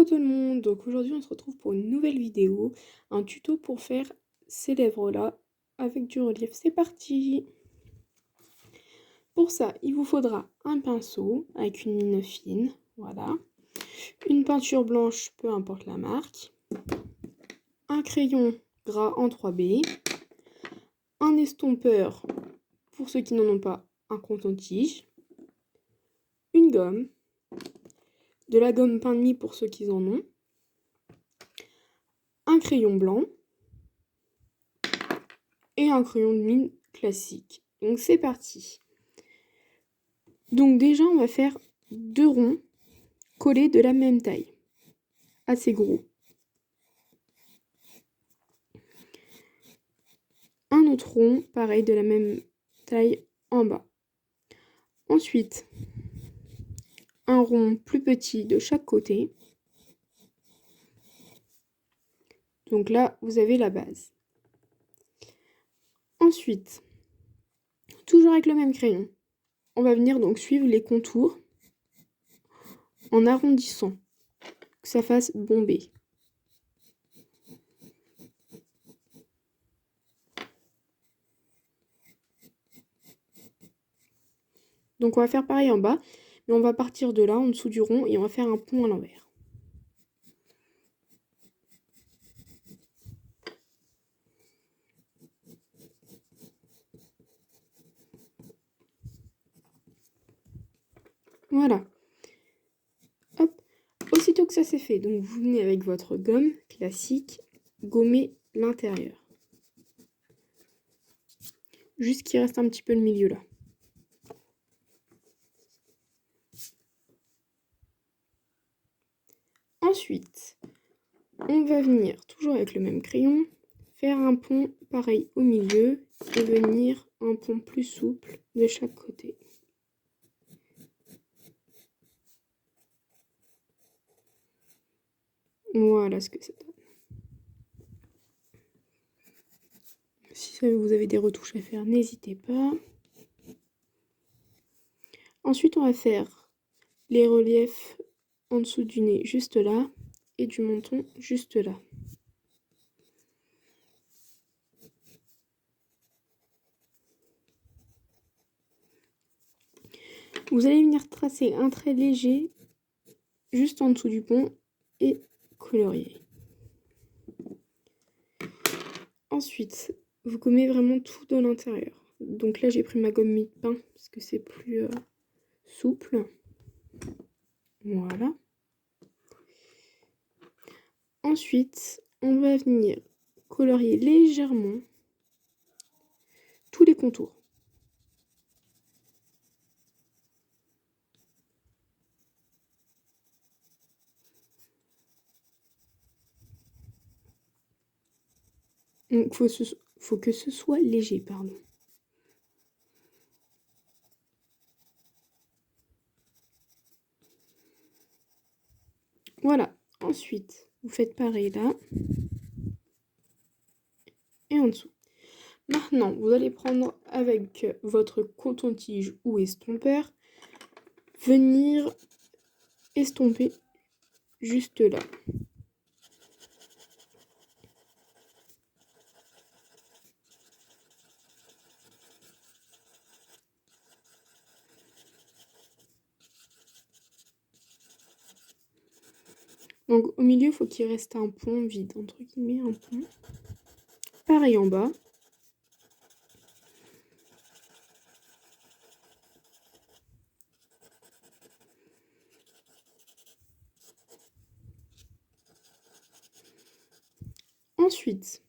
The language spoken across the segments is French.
tout le monde, donc aujourd'hui on se retrouve pour une nouvelle vidéo, un tuto pour faire ces lèvres-là avec du relief. C'est parti! Pour ça, il vous faudra un pinceau avec une mine fine, voilà, une peinture blanche, peu importe la marque, un crayon gras en 3B, un estompeur pour ceux qui n'en ont pas, un coton-tige, une gomme, de la gomme pain de mie pour ceux qui en ont, un crayon blanc et un crayon de mine classique. Donc c'est parti. Donc déjà on va faire 2 ronds collés de la même taille, assez gros. Un autre rond, pareil, de la même taille en bas. Ensuite, un rond plus petit de chaque côté. Donc là, vous avez la base. Ensuite, toujours avec le même crayon, on va venir donc suivre les contours en arrondissant, que ça fasse bombé. Donc on va faire pareil en bas, mais on va partir de là, en dessous du rond, et on va faire un pont à l'envers. Voilà. Hop. Aussitôt que ça c'est fait, donc vous venez avec votre gomme classique, gommer l'intérieur. Juste qu'il reste un petit peu le milieu là. Ensuite, on va venir, toujours avec le même crayon, faire un pont pareil au milieu et venir un pont plus souple de chaque côté. Voilà ce que ça donne. Si vous avez des retouches à faire, n'hésitez pas. Ensuite, on va faire les reliefs en dessous du nez juste là et du menton juste là. Vous allez venir tracer un trait léger juste en dessous du pont et colorier. Ensuite, vous gommez vraiment tout dans l'intérieur. Donc là, j'ai pris ma gomme mie-pain parce que c'est plus souple. Voilà. Ensuite, on va venir colorier légèrement tous les contours. Donc, faut que ce soit léger, pardon. Voilà. Ensuite, vous faites pareil là. Et en dessous. Maintenant, vous allez prendre avec votre coton-tige ou estompeur, venir estomper juste là. Donc au milieu, il faut qu'il reste un pont vide, entre guillemets, un pont. Pareil en bas. Ensuite,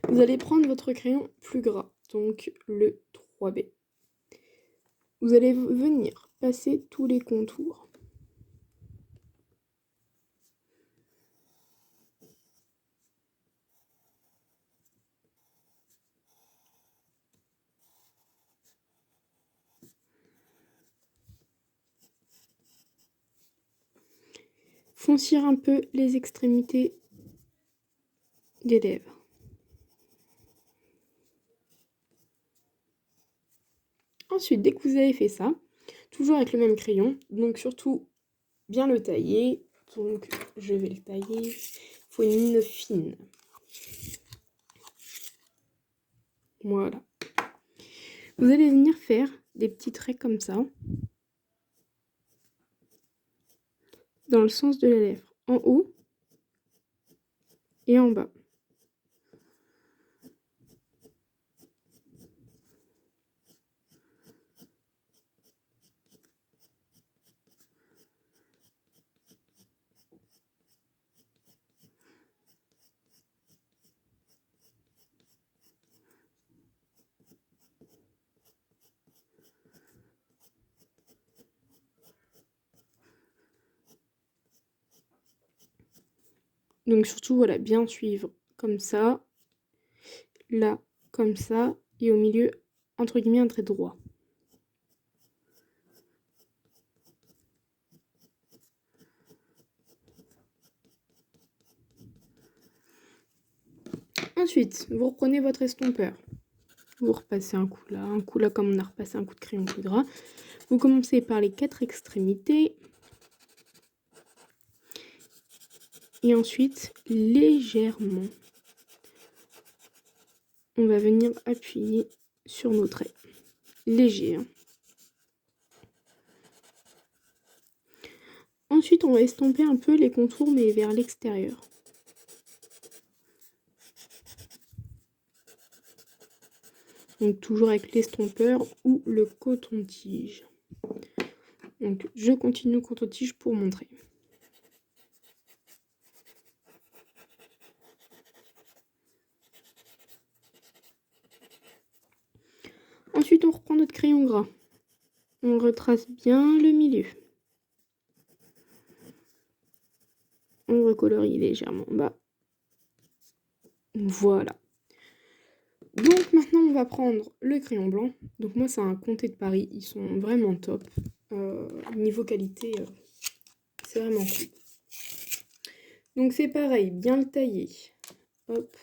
vous allez prendre votre crayon plus gras, donc le 3B. Vous allez venir passer tous les contours. Foncir un peu les extrémités des lèvres. Ensuite, dès que vous avez fait ça, toujours avec le même crayon, donc surtout bien le tailler, Donc je vais le tailler. Il faut une ligne fine. Voilà. Vous allez venir faire des petits traits comme ça. Dans le sens de la lèvre. En haut et en bas. Donc surtout, voilà, bien suivre comme ça, là, comme ça, et au milieu, entre guillemets, un trait droit. Ensuite, vous reprenez votre estompeur. Vous repassez un coup là, comme on a repassé un coup de crayon poudre. Vous commencez par les 4 extrémités. Et ensuite, légèrement, on va venir appuyer sur nos traits. Léger. Hein. Ensuite, on va estomper un peu les contours, mais vers l'extérieur. Donc toujours avec l'estompeur ou le coton-tige. Donc je continue coton-tige pour montrer. Ensuite, on reprend notre crayon gras. On retrace bien le milieu. On recolorie légèrement en bas. Voilà. Donc maintenant, on va prendre le crayon blanc. Donc moi, c'est un Comté de Paris. Ils sont vraiment top. Niveau qualité, c'est vraiment cool. Donc c'est pareil, bien le tailler. Hop.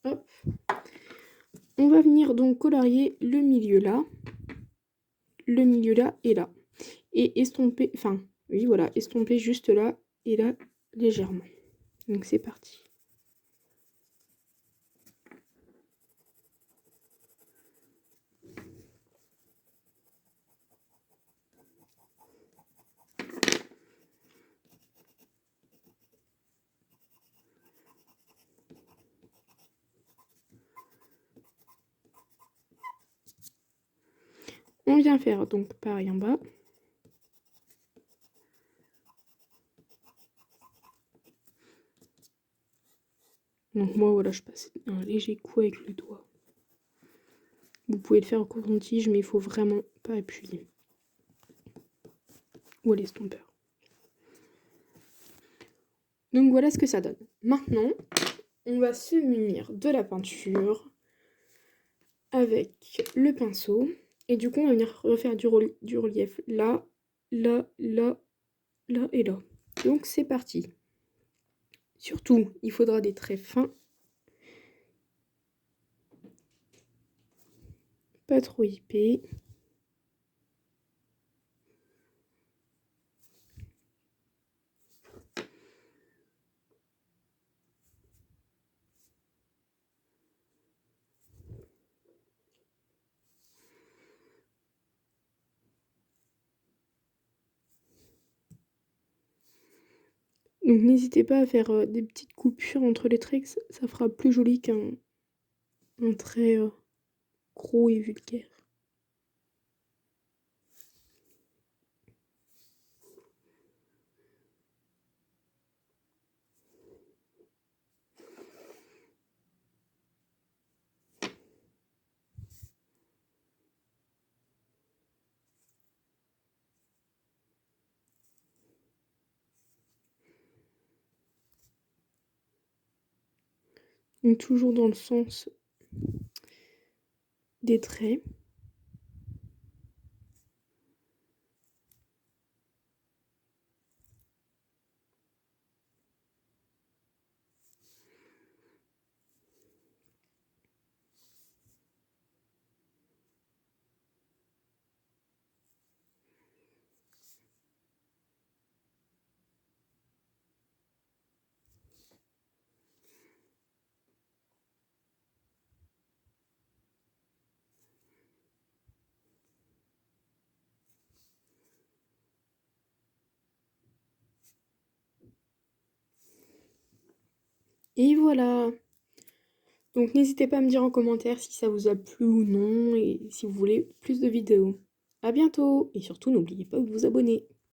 Hop. On va venir donc colorier le milieu là et là. Et estomper, enfin, oui, voilà, estomper juste là et là, légèrement. Donc c'est parti. On vient faire donc pareil en bas. Donc moi voilà, je passe un léger coup avec le doigt. Vous pouvez le faire au coton-tige, mais il faut vraiment pas appuyer. Ou à l'estompeur. Donc voilà ce que ça donne. Maintenant, on va se munir de la peinture avec le pinceau. Et du coup, on va venir refaire du relief là, là, là, là et là. Donc c'est parti. Surtout, il faudra des traits fins. Pas trop épais. Donc n'hésitez pas à faire des petites coupures entre les traits, ça fera plus joli qu'un trait gros et vulgaire. Donc toujours dans le sens des traits. Et voilà. Donc n'hésitez pas à me dire en commentaire si ça vous a plu ou non et si vous voulez plus de vidéos. À bientôt et surtout n'oubliez pas de vous abonner.